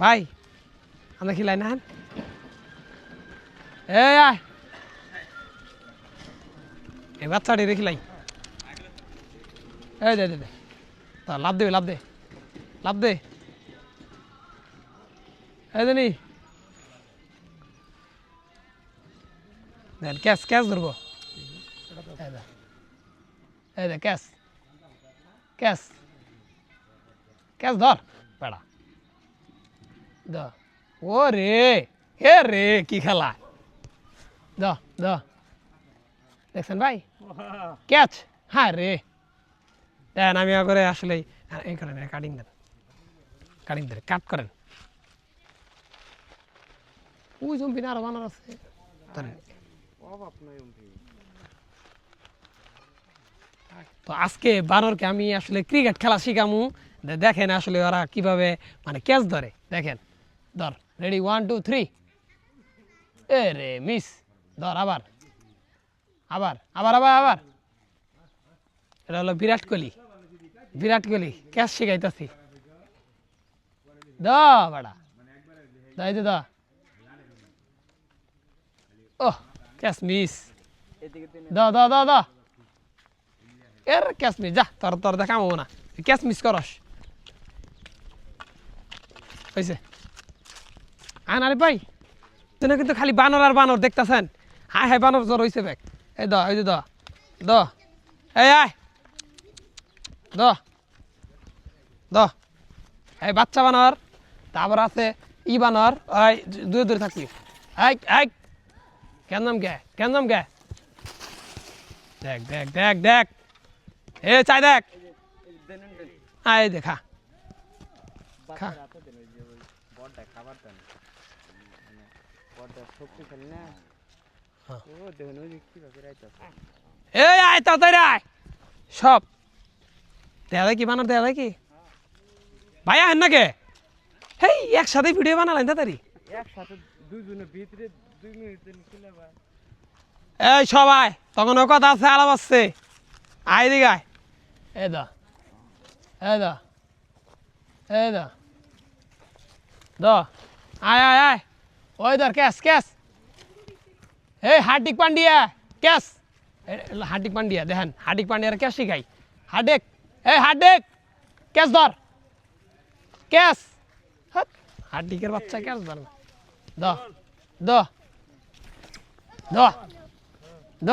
ভাই আমরা খিলাই না এই বাচ্চাটি রে খিলাই এই দে দে দে তা লাভ দে লাভ দে লাভ দে এই জানি দেন ক্যাশ ক্যাশ ধরবো এই দে ক্যাশ ক্যাশ ক্যাশ ধর বেড়া দ ও রে এ রে কি খেলা দ দ দেখছেন ভাই ক্যাচ হ্যাঁ রে দেন আমি করে আসলে এই করেন কাটিং দেন কাট করেন ওই জম্পি না আরো বানার আছে তো আজকে বানরকে আমি আসলে ক্রিকেট খেলা শিখামু দেখেন আসলে ওরা কিভাবে মানে ক্যাচ ধরে দেখেন ধর রেডি 1 2 3 এ রে মিস ধর আবার আবার আবার আবার আবার এটা হলো বিরাট কোহলি ক্যাচ শিখাইতেছি দা বাড়া দাই দে দা ও ক্যাচ মিস দা দা দা দা এর ক্যাচ মিস যা তোর তোর দেখাবো না ক্যাচ মিস করস হয়েছে আরে ভাই তুমি কিন্তু খালি বানর আর বানর দেখতেছেন হাই হাই বানর জ্বর হয়েছে ব্যাগ এই দ এই দ দ এই আয় দ দ এই বাচ্চা বানর তারপর আছে ই বানর ওই দূরে দূরে থাকবি এই এই কেন নাম গে দেখ দেখ দেখ দেখ এ চাই দেখ আয় দেখা খা এই আয় তাড়াতাড়ি আয় সব দেয়া কি বানার দেয়া কি ভাই আহেন না কে হেই একসাথে ভিডিও বানালেন তাড়াতাড়ি একসাথে দুইজনের ভিতরে 2 মিনিট নিলে ভাই এই সবাই তখন ও কথা আছে আলাপ আছে আয় দিকে আয় এই দা এই দা এই দা দ আয় আয় আয় ওই ধর ক্যাশ ক্যাশ এই হার্দিক পান্ডিয়া ক্যাশ হার্দিক পান্ডিয়া দেখেন হার্দিক পান্ডিয়ার ক্যাশ শিখাই হার্দিক এই হার্দিক ক্যাশ ধর ক্যাশ হার্দিকের বাচ্চা ক্যাশ ধর দ দ দ দ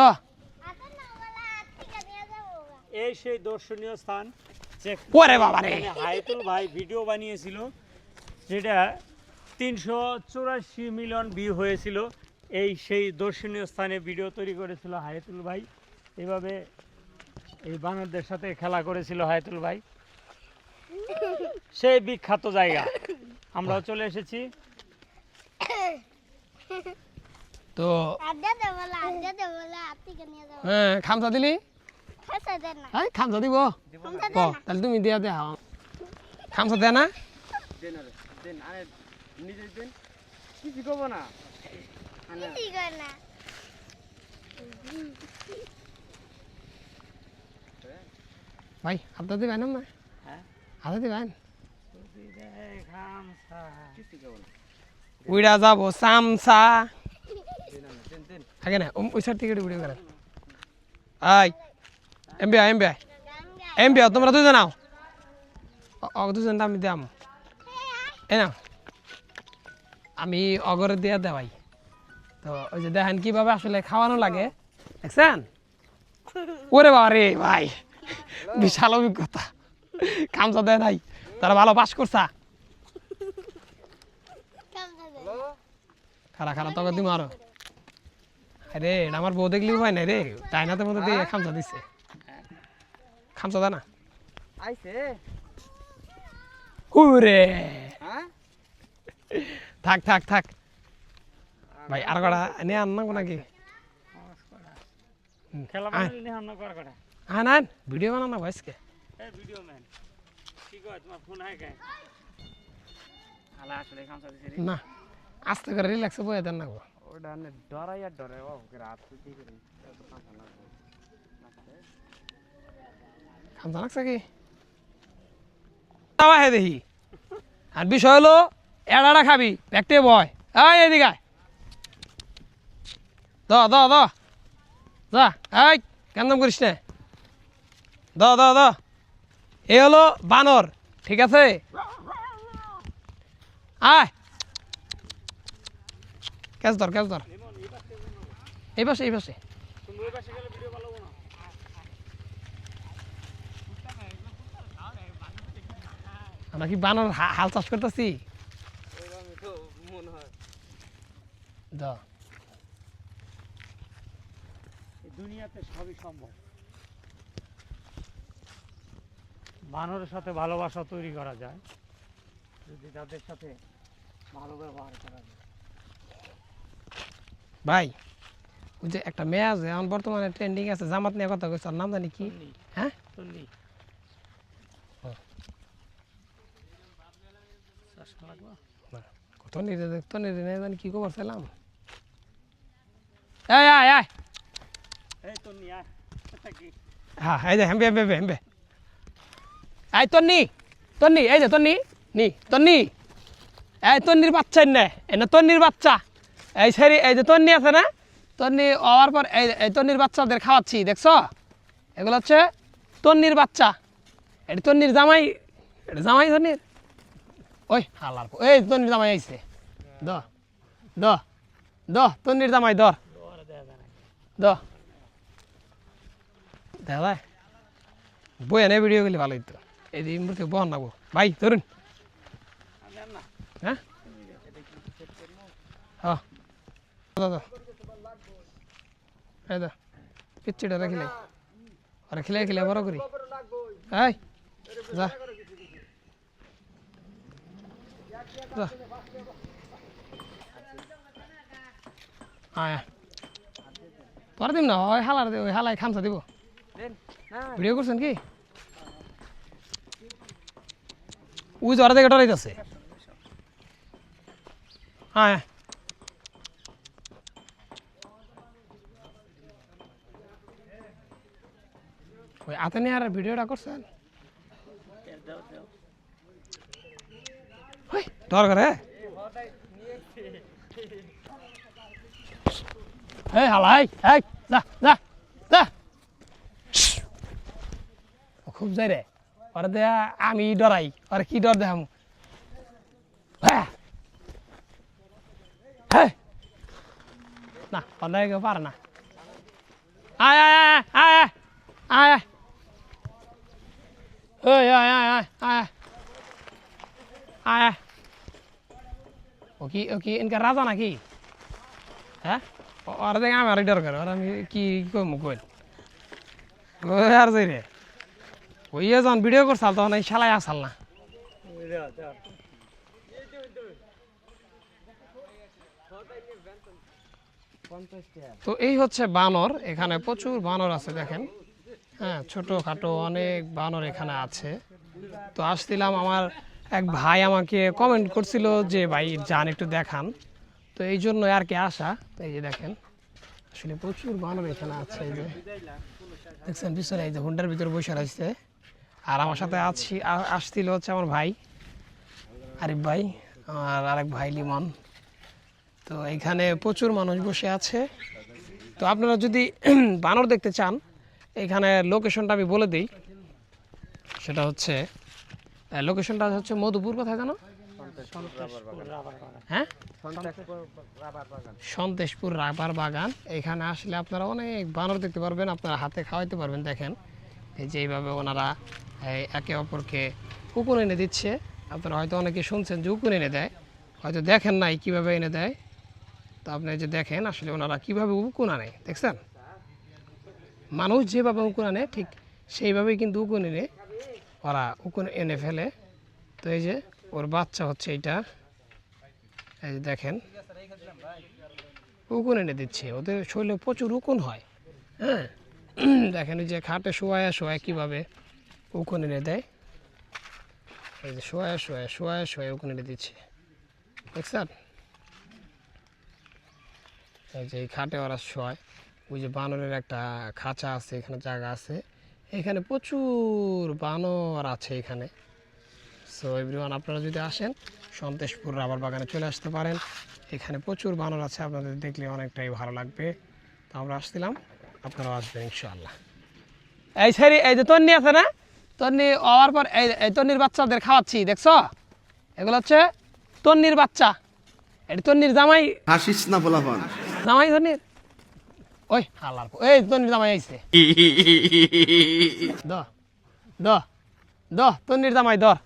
এই সেই দর্শনীয় স্থান ওরে বাবা রে হায়াতুল ভাই ভিডিও বানিয়েছিল যেটা 384 মিলিয়ন ভিউ হয়েছিল এই সেই দর্শনীয় স্থানে ভিডিও তৈরি করেছিল হায়াতুল ভাই এভাবে এই বানরদের সাথে খেলা করেছিল হায়াতুল ভাই সেই বিখ্যাত জায়গা আমরাও চলে এসেছি তো হ্যাঁ খামসা দিলি খামসা দিব তাহলে তুমি দিয়া দে খামসা দে না কিছু করবো না ভাই আপনার দিবেন না হাতে দিবেন উইড়া যাবো সামসা আগে না ওই সাইড থেকে ভিডিও করেন আই এমবি তোমরা দুজন নাও দুজন আমি দাম এ না আমি অগরে দিয়ে দেওয়াই তো ওই যে দেখেন কিভাবে আসলে খাওয়ানো লাগে দেখছেন ওরে বাবা রে ভাই বিশাল অভিজ্ঞতা খামসা দেয় নাই তারা ভালো পাস করছা খারা খারা তোকে দিম আরো আরে আমার বউ দেখলি হয় না রে তাই না তোর মধ্যে দিয়ে খামসা দিচ্ছে খামসা দে না আইছে হুরে হ্যাঁ থাক থাক থাক ভাই আর কটা নিয়ে আন না নাকি খেলা বানাইলে নে অন্য কর কটা হ্যাঁ না ভিডিও বানাও না ভয়েসকে এই ভিডিও ম্যান কি কয় তোমার ফোন আয় কে আলা আসলে খামসা দিছে রে না আস্তে করে রিল্যাক্সে বয়ে দেন না গো ওটা নে ডরাই আর ডরে ও রাত তুই করে খামসা না খামসা লাগছে কি তাওয়া হে দেখি আর বিষয় হলো এড়াটা খাবি দেখতে ভয় এই এদিকে আয়। দ দ দ যা এই কেন করিস না দ দ দ এ হলো বানর ঠিক আছে আয় ক্যাচ ধর এই পাশে আমরা কি বানর হাল চাষ করতেছি দুনিয়াতে সবই সম্ভব বানরের সাথে ভালোবাসা তৈরি করা যায় যদি তাদের সাথে ভালো ব্যবহার করা যায় ভাই ওই যে একটা মেয়ে আছে এখন বর্তমানে ট্রেন্ডিং আছে জামাত নিয়ে কথা কইছ নাম জানি কি হ্যাঁ কত নিরে জানি কি খবর চাইলাম এই আয় আয় হ্যাঁ এই যে হেম্বে এই তন্নি এই যে তন্নি এই তন্নির বাচ্চা এনে তন্নির বাচ্চা এই সেরি এই যে তন্নি আছে না তন্নি হওয়ার পর এই তন্নির বাচ্চাদের খাওয়াচ্ছি দেখছো এগুলো হচ্ছে তন্নির বাচ্চা এটা তন্নির জামাই তন্নির ওই হালার এই তন্নির জামাই আইছে দ তন্নির জামাই ধর দেখা যায় বই এনে ভিডিও গেলে ভালোই তো এই যে মূর্তি বহন নাবো ভাই ধরুন হ্যাঁ দাদা পিচ্ছিটা রাখিলে আর খিলে বড় করি এই যা আয় পরে দিম না ওই হালাই খামসা দিব ভিডিও করছেন কি ওই জ্বর থেকে ডরাইতেছে হ্যাঁ ওই হাতে নিয়ে আর ভিডিওটা করছেন ডর করে এই হালাই এই যা খুব যাই রে ওরা দেয়া আমি ডরাই ওরা কি ডর দেখাম না ওরা কেউ পারে না আয় আয় আয় আয় আয় ওই আয় আয় আয় আয় আয় ও কি ইনকা রাজা নাকি হ্যাঁ ওরা দেখে আমি আর ডর করে ওরা আমি কি কম কইল ওই আর যাই রে ওই যখন ভিডিও করছাল তখন এই শালাই আসাল না তো এই হচ্ছে বানর এখানে প্রচুর বানর আছে দেখেন হ্যাঁ ছোটোখাটো অনেক বানর এখানে আছে তো আসছিলাম আমার এক ভাই আমাকে কমেন্ট করছিল যে ভাই যান একটু দেখান তো এই জন্য আর কি আসা এই যে দেখেন আসলে প্রচুর বানর এখানে আছে এই যে দেখছেন পিছনে এই যে হুন্ডার ভিতরে বসে রয়েছে আর আমার সাথে আসছিল হচ্ছে আমার ভাই আরিফ ভাই আর আরেক ভাই লিমন তো এখানে প্রচুর মানুষ বসে আছে তো আপনারা যদি বানর দেখতে চান এখানে লোকেশনটা আমি বলে দিই সেটা হচ্ছে লোকেশনটা হচ্ছে মধুপুর কোথায় জানো হ্যাঁ সন্তেশপুর রাবার বাগান এখানে আসলে আপনারা অনেক বানর দেখতে পারবেন আপনারা হাতে খাওয়াইতে পারবেন দেখেন এই যে এইভাবে ওনারা একে অপরকে উকুন এনে দিচ্ছে আপনারা হয়তো অনেকে শুনছেন যে উকুন এনে দেয় হয়তো দেখেন নাই কীভাবে এনে দেয় তো আপনি যে দেখেন আসলে ওনারা কীভাবে উকুন আনে দেখছেন মানুষ যেভাবে উকুন আনে ঠিক সেইভাবেই কিন্তু উকুন এনে ওরা উকুন এনে ফেলে তো এই যে ওর বাচ্চা হচ্ছে এইটা এই যে দেখেন উকুন এনে দিচ্ছে ওদের শরীরে প্রচুর উকুন হয় হ্যাঁ দেখেন এই যে খাটে শোয়া কীভাবে উকুন এনে দেয় এই যে শোয়া উকুন এনে দিচ্ছে দেখছেন এই যে এই খাটে ওরা শোয় ওই যে বানরের একটা খাঁচা আছে এখানে জায়গা আছে এখানে প্রচুর বানর আছে এখানে সো এভরিওয়ান, আপনারা যদি আসেন সন্তেশপুর রাবার বাগানে চলে আসতে পারেন। এখানে প্রচুর বানর আছে, আপনাদের দেখলে অনেকটাই ভালো লাগবে। তো আমরা আসছিলাম, আপনারাও আসবেন ইনশাআল্লাহ। এই সেরি, এই যে তন্নি আছে না, তন্নি হওয়ার পর এই তন্নির বাচ্চাদের খাওয়াচ্ছি, দেখছো? এগুলো হচ্ছে তন্নির বাচ্চা। এটা তন্নির জামাই। হাসিস না বলাফান। জামাই তন্নির, ওই হালার এই তন্নির জামাই আইছে। দ দ দ তন্নির জামাই ধর।